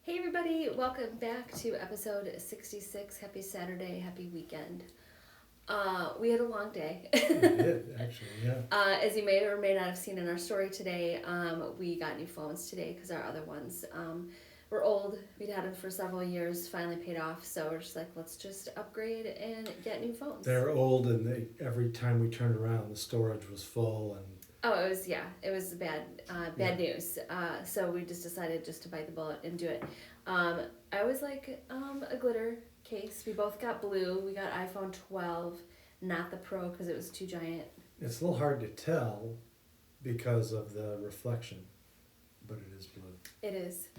Hey everybody, welcome back to episode 66. Happy Saturday, happy weekend. We had a long day. We did, actually, yeah. As you may or may not have seen in our story today, we got new phones today because our other ones were old. We'd had them for several years, finally paid off, so we're just like, let's just upgrade and get new phones. They're old, and every time we turned around, the storage was full, and Oh, it was bad news. So we just decided just to bite the bullet and do it. I was like a glitter case. We both got blue. We got iPhone 12, not the Pro because it was too giant. it's a little hard to tell because of the reflection, but it is blue. It is.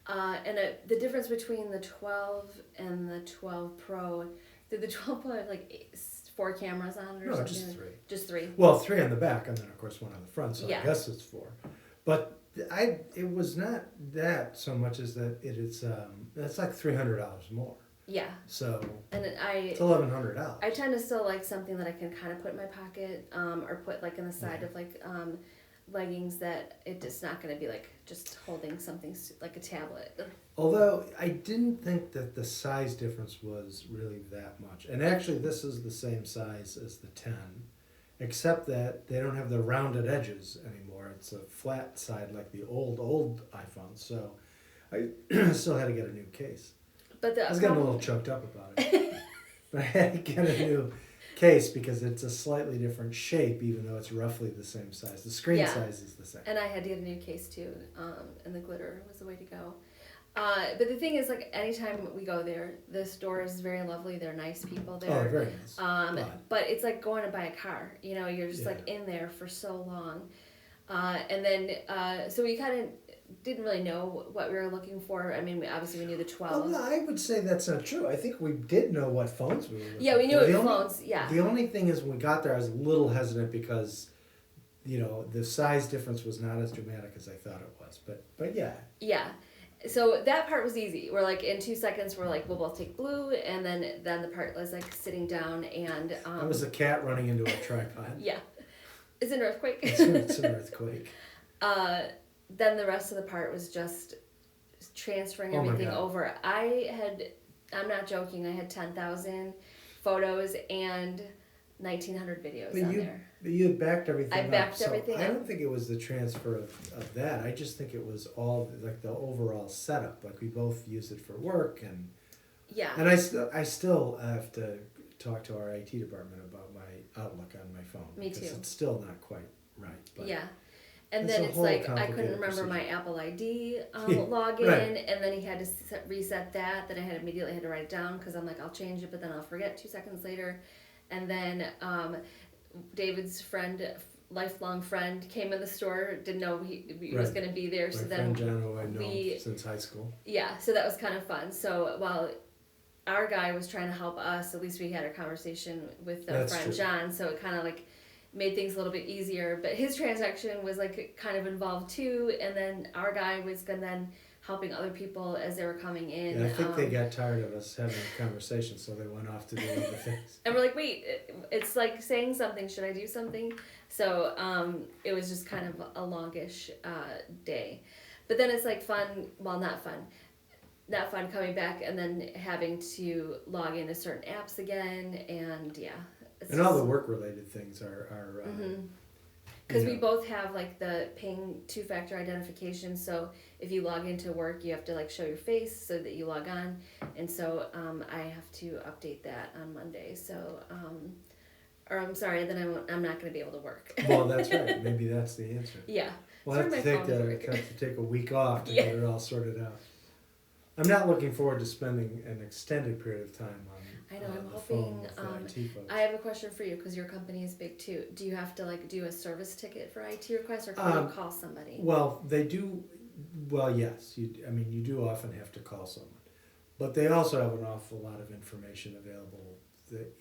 The difference between the 12 and the 12 Pro, did the 12 Pro have like four cameras on it or No, something? just three. Just three. Well, three on the back, and then of course one on the front. So Yeah. I guess it's four. But it was not that so much as that it's like $300 more. Yeah. So And it's $1,100. I tend to still like something that I can kind of put in my pocket, or put like in the side of like leggings that it's not going to be like just holding something like a tablet. Although I didn't think that the size difference was really that much. And actually, this is the same size as the 10, except that they don't have the rounded edges anymore. It's a flat side like the old iPhone. So I still had to get a new case. But the I was getting a little choked up about it. But I had to get a new case because it's a slightly different shape, even though it's roughly the same size. The screen Yeah. size is the same. And I had to get a new case too, and the glitter was the way to go. But the thing is, like, anytime we go there, the store is very lovely. They're nice people Oh, there. very nice. But it's like going to buy a car. You know, you're just like in there for so long. And then, so we kind of didn't really know what we were looking for. I mean, obviously we knew the 12. Well, no, I would say that's not true. I think we did know what phones we were looking Yeah, we knew for. it was phones. Yeah. The only thing is when we got there, I was a little hesitant because, the size difference was not as dramatic as I thought it was. But yeah. Yeah. So that part was easy. We're like in 2 seconds. We're like, we'll both take blue, and then the part was like sitting down and. That was a cat running into a tripod. Yeah, it's an earthquake. It's an earthquake. Then the rest of the part was just transferring Oh my everything God. over. I'm not joking. I had 10,000 photos and 1,900 videos But on you there. you had backed everything I up. backed So everything I up. don't think it was the transfer of that. I just think it was all like the overall setup. Like we both use it for work and Yeah. I still have to talk to our IT department about my Outlook on my phone. Me because too. it's still not quite right. But Yeah. And It's then a it's whole like I couldn't complicated remember my procedure. Apple ID Yeah, login, right. and then he had to reset that. Then I had immediately had to write it down because I'm like, I'll change it, but then I'll forget 2 seconds later. And then David's friend, lifelong friend, came in the store, didn't know he was Right. going to be there. My So friend then, John, who I've known we- since high school. yeah, so that was kind of fun. So while our guy was trying to help us, at least we had a conversation with our That's friend true. John, so it kind of like made things a little bit easier. But his transaction was like kind of involved too, and then our guy was then helping other people as they were coming in. Yeah, I think they got tired of us having a conversation, so they went off to do other things. And we're like, wait, it's like saying something. Should I do something? So it was just kind of a longish day. But then it's like fun, well, not fun. Not fun coming back and then having to log into certain apps again. And yeah. And all the work-related things are Because you we know, both have like the Ping two-factor identification, so if you log into work, you have to like show your face so that you log on, and so I have to update that on Monday. So, or I'm sorry, then I'm not going to be able to work. Well, that's right. Maybe that's the answer. Yeah. We'll Sorry, have to my take phone is have to take a week off to Yeah. get it all sorted out. I'm not looking forward to spending an extended period of time on I know. I'm the hoping. phone with the IT folks. I have a question for you because your company is big too. Do you have to like do a service ticket for IT requests, or can you call somebody? Well, they do. Well, yes. You do often have to call someone, but they also have an awful lot of information available that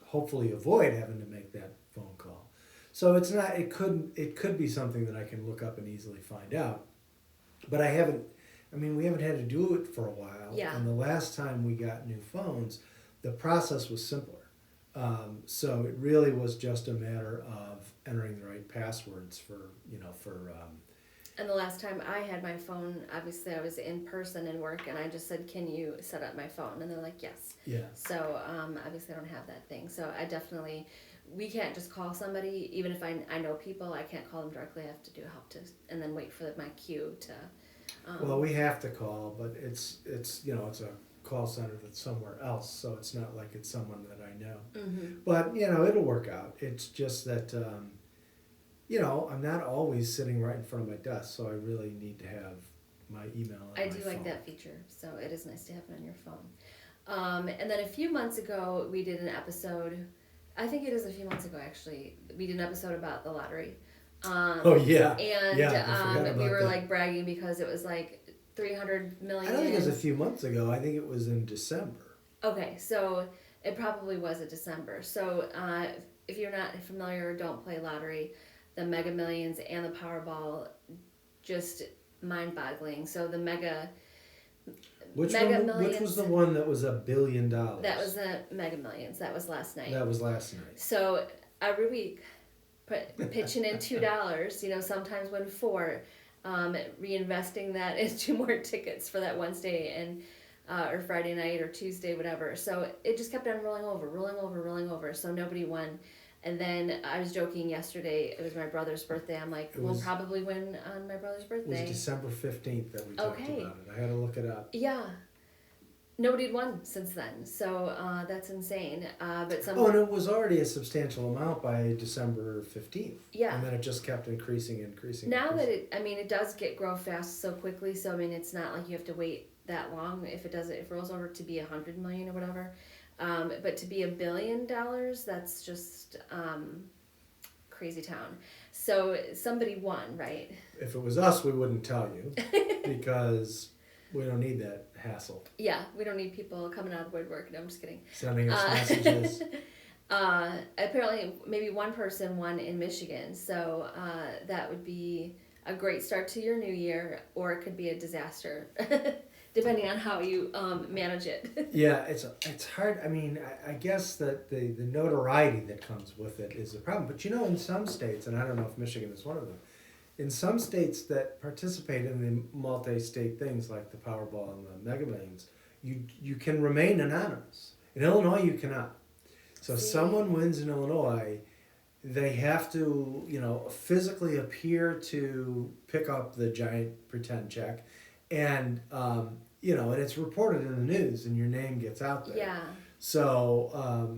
hopefully avoid having to make that phone call. So it's not. It could be something that I can look up and easily find out, but I haven't. We haven't had to do it for a while. Yeah. And the last time we got new phones, the process was simpler. So it really was just a matter of entering the right passwords for And the last time I had my phone, obviously I was in person in work, and I just said, "Can you set up my phone?" And they're like, "Yes." Yeah. So obviously I don't have that thing. So I definitely, we can't just call somebody. Even if I know people, I can't call them directly. I have to do a help to, and then wait for my queue to. Well, we have to call, but it's you know, it's a call center that's somewhere else, so it's not like it's someone that I know. Mm-hmm. But you know, it'll work out. It's just that you know, I'm not always sitting right in front of my desk, so I really need to have my email on I my do phone. like that feature, so it is nice to have it on your phone. And then a few months ago, we did an episode. I think it is a few months ago, actually. We did an episode about the lottery. Oh yeah. And Yeah, I forgot we about were that. like bragging because it was like 300 million. I don't think it was a few months ago. I think it was in December. Okay, so it probably was a December. So if you're not familiar or don't play lottery, the Mega Millions and the Powerball, just mind-boggling. So the Mega Which Mega one? Which was Millions. the one that was $1 billion? That was the Mega Millions. That was last night. That was last night. So every week, pitching in $2. You know, sometimes win 4. Reinvesting that into more tickets for that Wednesday and or Friday night or Tuesday, whatever. So it just kept on rolling over. So nobody won. And then I was joking yesterday. It was my brother's birthday. I'm like, we'll probably win on my brother's It was birthday. December 15th that we talked Okay. about it. I had to look it up. Yeah. Nobody had won since then. So that's insane. But some. Oh, and it was already a substantial amount by December 15th. Yeah. And then it just kept increasing. Now that it does grow fast so quickly. So I mean, it's not like you have to wait that long if it rolls over to be 100 million or whatever. But to be $1 billion, that's just crazy town. So somebody won, right? If it was us, we wouldn't tell you because we don't need that hassle. Yeah, we don't need people coming out of the woodwork. No, I'm just kidding. Sending us messages. Apparently, maybe one person won in Michigan, so that would be a great start to your new year, or it could be a disaster, depending on how you manage it. Yeah, it's hard. I mean, I guess that the notoriety that comes with it is the problem. But you know, in some states, and I don't know if Michigan is one of them, in some states that participate in the multi-state things like the Powerball and the Mega Millions, you can remain anonymous. In Illinois, you cannot. So if someone wins in Illinois, they have to, you know, physically appear to pick up the giant pretend check, and you know, and it's reported in the news, and your name gets out there. Yeah. So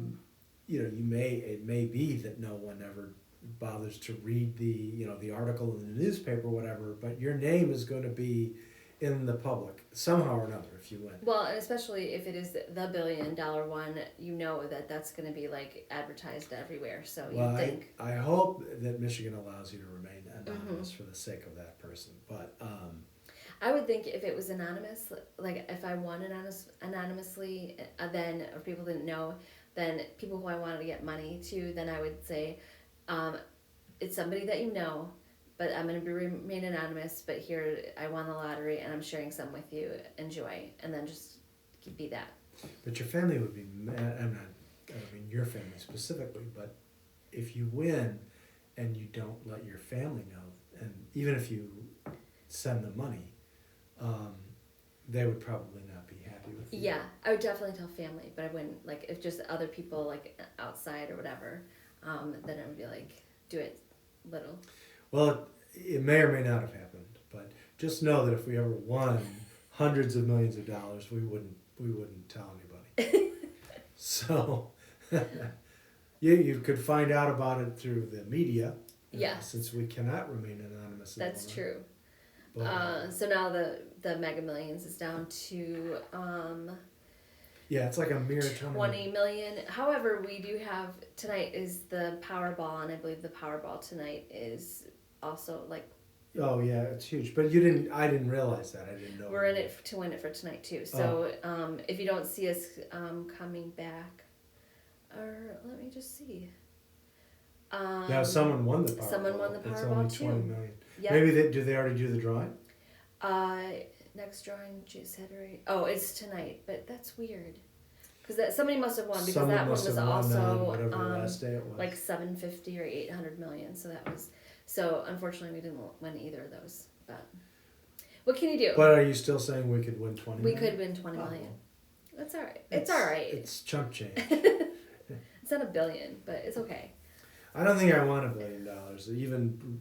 you know, it may be that no one ever bothers to read the article in the newspaper or whatever, but your name is going to be in the public somehow or another if you win. Well, and especially if it is the $1 billion one, you know that's going to be like advertised everywhere. So Well, you think. I hope that Michigan allows you to remain anonymous for the sake of that person, but I would think if it was anonymous, like if I won anonymously, then or people didn't know, then people who I wanted to get money to, then I would say, it's somebody that you know, but I'm going to remain anonymous, but here I won the lottery and I'm sharing some with you. Enjoy. And then just be that. But your family would be mad. I don't mean your family specifically, but if you win and you don't let your family know, and even if you send them money, they would probably not be happy with you. Yeah, I would definitely tell family, but I wouldn't, like, if just other people, like, outside or whatever, then I would be like, do it little. Well, it may or may not have happened, but just know that if we ever won hundreds of millions of dollars, we wouldn't tell anybody. So you could find out about it through the media. Yeah. Since we cannot remain anonymous. That's true. But, so now the Mega Millions is down to yeah, it's like a mere 20 million. However, we do have tonight is the Powerball, and I believe the Powerball tonight is also like. Oh yeah, it's huge. But I didn't realize that. I didn't know. We're in it to win it for tonight too. So if you don't see us coming back, or let me just see. Yeah, someone won the Powerball. Someone won the It's Powerball only too. 20 million. Yeah. Maybe do they already do the drawing? Next drawing Saturday. Oh, it's tonight, but that's weird. Because somebody must have won because Someone that one must was have won on also whatever the last day it was. like 750 or 800 million. So that was So unfortunately, we didn't win either of those. But what can you do? But are you still saying we could win 20 We million? could win 20 million. Oh. That's all right. It's all right. It's chump change. It's not a billion, but it's okay. I don't think I want $1 billion.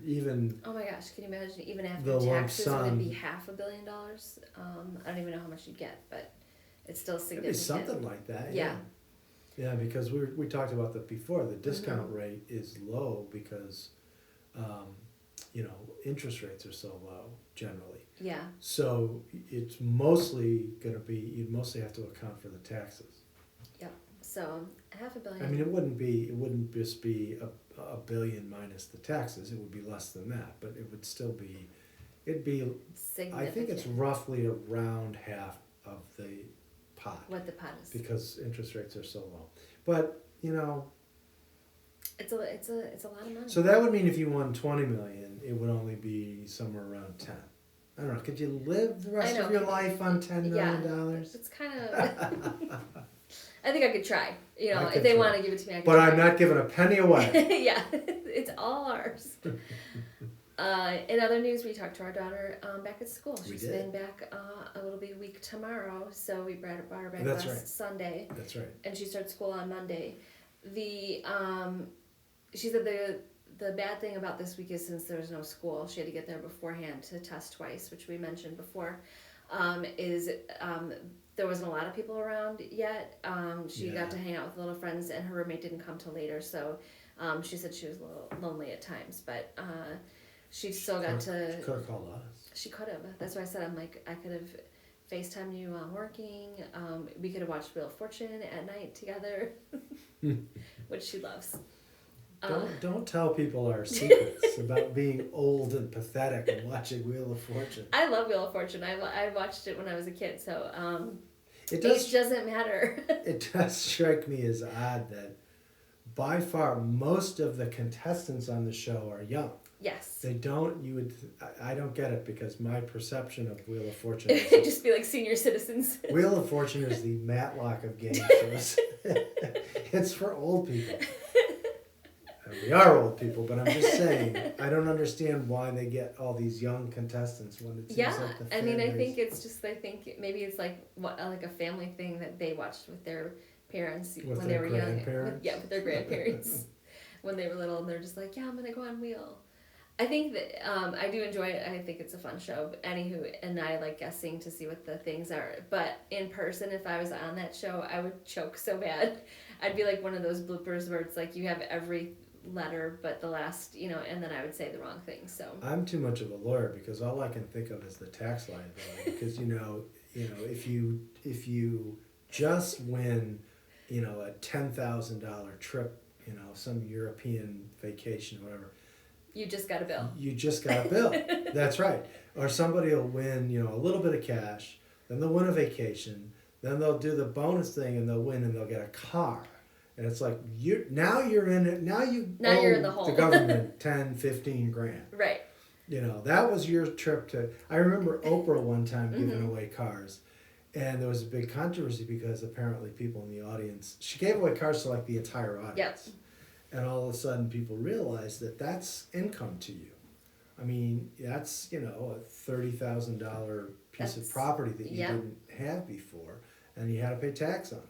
Even Oh my gosh, can you imagine even The after lump taxes would it sum. be $500 million? I don't even know how much you'd get, but it's still it'd be significant. something like that. Yeah. Yeah, because we talked about that before. The discount Mhm. rate is low because, interest rates are so low generally. Yeah. So it's mostly gonna be, you'd mostly have to account for the taxes. So $500 million. I mean, it wouldn't just be a billion minus the taxes. It would be less than that, but it would still be, it'd be, significant. I think it's roughly around half of the pot what the pot is. because interest rates are so low. But, It's a lot of money. so that would mean if you won 20 million, it would only be somewhere around 10. I don't know. Could you live the rest I know. of your life on $10 Yeah. million? It's kind of. I think I could try. I If could they try. want to give it to me, I could But try. I'm not giving a penny away. Yeah, it's all ours. In other news, we talked to our daughter back at school. We She's did. been back it'll be a week tomorrow, so we brought her back That's last right. Sunday, That's right. and she starts school on Monday. She said the bad thing about this week is since there's no school, she had to get there beforehand to test twice, which we mentioned before. There wasn't a lot of people around yet. She Yeah. got to hang out with little friends, and her roommate didn't come till later, so she said she was a little lonely at times, but she still got to. She could have called us. She could have. That's why I said I could have FaceTimed you while working. We could have watched Wheel of Fortune at night together, which she loves. Don't tell people our secrets about being old and pathetic and watching Wheel of Fortune. I love Wheel of Fortune. I watched it when I was a kid, so It age doesn't matter. It does strike me as odd that by far most of the contestants on the show are young. Yes. They don't. I don't get it because my perception of Wheel of Fortune It'd is just be like senior citizens. Wheel of Fortune is the Matlock of game shows. It's for old people. We are old people, but I'm just saying I don't understand why they get all these young contestants when it seems Yeah, like the I mean, I fan think base- it's just maybe it's like a family thing that they watched with their parents With when their they were young. grandparents? With their grandparents when they were little, and they're just like, yeah, I'm gonna go on Wheel. I think that I do enjoy it. I think it's a fun show. Anywho, and I like guessing to see what the things are. But in person, if I was on that show, I would choke so bad. I'd be like one of those bloopers where it's like you have every letter but the last, and then I would say the wrong thing. So I'm too much of a lawyer because all I can think of is the tax liability. Because if you just win, a $10,000 trip, some European vacation, whatever. you just got a bill. You just got a bill. That's right. Or somebody will win, a little bit of cash, then they'll win a vacation, then they'll do the bonus thing and they'll win and they'll get a car. And it's like now you're in it. Now you Now owe you're in the hole. the government 10, 15 grand. Right. That was your trip to. I remember Oprah one time giving Mhm. away cars, and there was a big controversy because apparently people in the audience. She gave away cars to like the entire audience. Yep. And all of a sudden, people realized that that's income to you. I mean, that's a $30,000 piece That's- of property that you yeah. didn't have before, and you had to pay tax on it.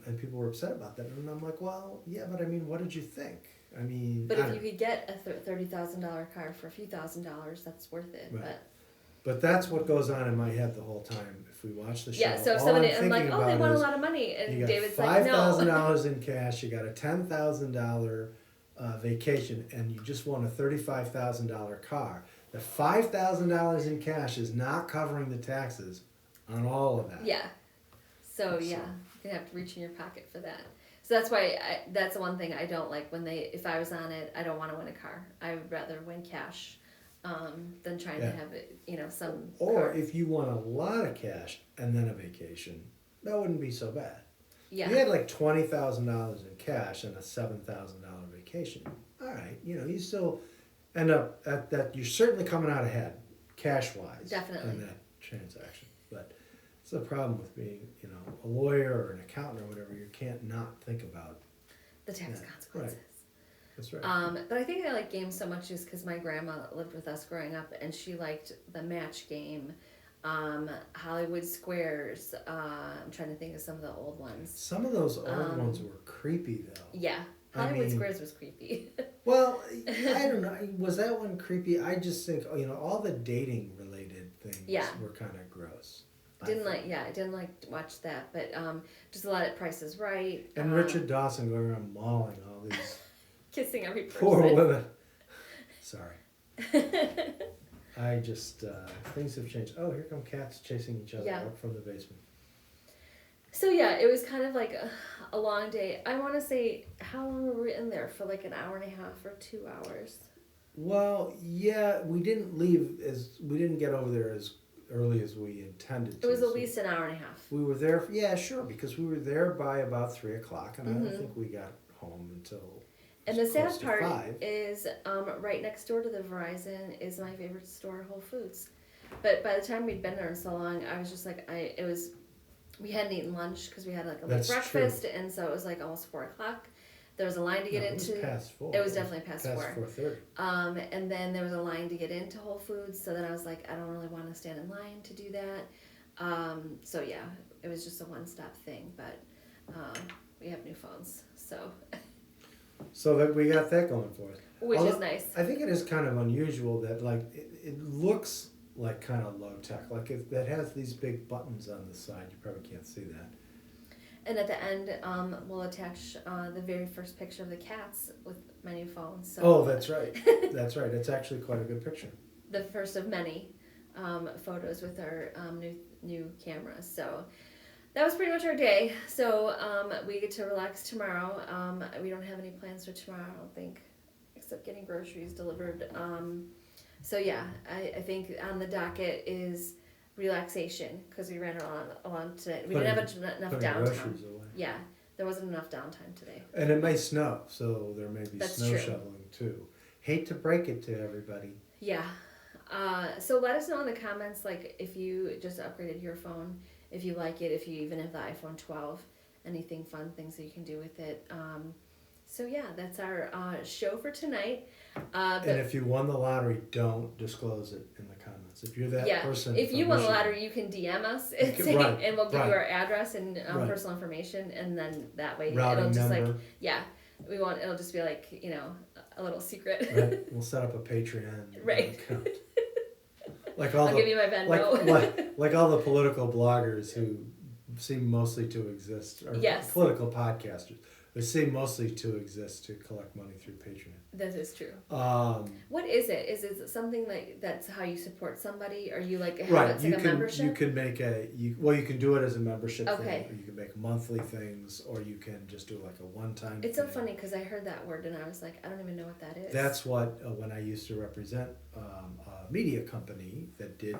And people were upset about that, and I'm like, well, yeah, but I mean, what did you think? I mean, But I if don't you could get a $30,000 car for a few $1,000s, that's worth it. Right. But that's what goes on in my head the whole time if we watch the show. Yeah, so if All somebody, I'm I'm like, thinking oh, they about want a is lot of money. And you got David's like, no. $5,000 in cash, you got a $10,000 vacation, and you just won a $35,000 car. The $5,000 in cash is not covering the taxes on all of that. Yeah. So, yeah, you're going to have to reach in your pocket for that. So that's why that's the one thing I don't like if I was on it, I don't want to win a car. I would rather win cash than trying to Yeah. have it, some Or car. if you won a lot of cash and then a vacation, that wouldn't be so bad. Yeah. You had like $20,000 in cash and a $7,000 vacation. All right, you still end up at that. You're certainly coming out ahead, cash wise, Definitely. in that transaction. But it's the problem with being, a lawyer or an accountant or whatever. You can't not think about The tax Yeah, consequences. That's right. But I think I like games so much just because my grandma lived with us growing up, and she liked the Match Game, Hollywood Squares. I'm trying to think of some of the old ones. Some of those old ones were creepy though. Yeah, I Hollywood mean- Squares was creepy. Well, I don't know. Was that one creepy? I just think all the dating related things Yeah. were kind of gross. I Didn't think. like, yeah, I didn't like to watch that, but just a lot of Price is Right. And Richard Dawson going around mauling all these Kissing every person. poor women. Sorry. I just things have changed. Oh, here come cats chasing each other Yeah. out from the basement. So yeah, it was kind of like a long day. I want to say, how long were we in there for? Like an hour and a half or 2 hours? Well, yeah, we didn't get over there as early as we intended to. It was at so least an hour and a half. we were there. Yeah, sure, because we were there by about 3:00, and I don't Mhm. think we got home until. And the close sad to part 5. is, right next door to the Verizon is my favorite store, Whole Foods. But by the time we'd been there so long, I was just like, we hadn't eaten lunch because we had like a late That's breakfast, and so it was like almost 4:00. There was a line to get No, into. It was past 4. It was definitely past 4. 4:30. And then there was a line to get into Whole Foods, so then I was like, I don't really want to stand in line to do that. So yeah, it was just a one-stop thing, but we have new phones, so So that we got that going for us. which is Although, nice. I think it is kind of unusual that like it looks like kind of low tech. Like that has these big buttons on the side. You probably can't see that. And at the end, we'll attach the very first picture of the cats with my new phone. So Oh, that's right. That's right. It's actually quite a good picture. the first of many photos with our new camera. So that was pretty much our day. So we get to relax tomorrow. We don't have any plans for tomorrow, I don't think, except getting groceries delivered. So yeah, I think on the docket is relaxation because we ran along today. We didn't have enough Putting downtime. groceries away. Yeah, there wasn't enough downtime today. And it may snow, so there may be That's snow true. shoveling too. Hate to break it to everybody. Yeah. So let us know in the comments, like, if you just upgraded your phone, if you like it, if you even have the iPhone 12, anything fun, things that you can do with it. So yeah, that's our show for tonight. And if you won the lottery, don't disclose it in the comments. If you're that yeah, person. if from you won the Michigan- lottery, you can DM us You can- right, and we'll give you right. our address and Right. personal information, and then that way it'll routing just number. like, yeah, it'll just be like, a little secret. Right. We'll set up a Patreon Right. account. Like all I'll the give you my Venmo. like all the political bloggers who seem mostly to exist, or Yes. political podcasters, they seem mostly to exist to collect money through Patreon. That is true. Um, What is it? Is it something that's how you support somebody, or you like have right, it's you like a can membership? you can make you can do it as a membership Okay. thing, or you can make monthly things, or you can just do like a one-time. It's so thing. funny because I heard that word and I was like, I don't even know what that is. That's what when I used to represent a media company that did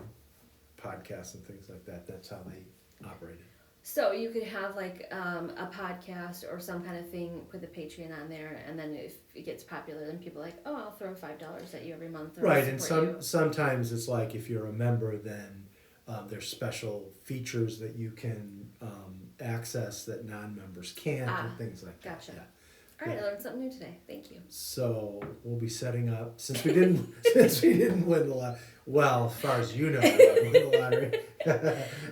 podcasts and things like that. That's how they operated. So you could have like a podcast or some kind of thing, put the Patreon on there, and then if it gets popular, then people are like, oh, I'll throw $5 at you every month. Or I'll Right, and support you. sometimes it's like if you're a member, then there's special features that you can access that non-members can't, and things like that. Gotcha. Yeah. All right, yeah. I learned something new today. Thank you. So we'll be setting up since we didn't win the lottery. Well, as far as you know, we didn't win the lottery.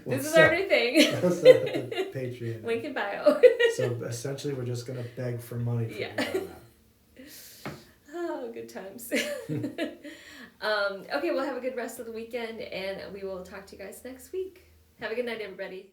We'll This is set- our new thing. we'll set up the Patreon. Link in bio. So essentially, we're just gonna beg for money. From Yeah. you now. Oh, good times. Okay, well, have a good rest of the weekend, and we will talk to you guys next week. Have a good night, everybody.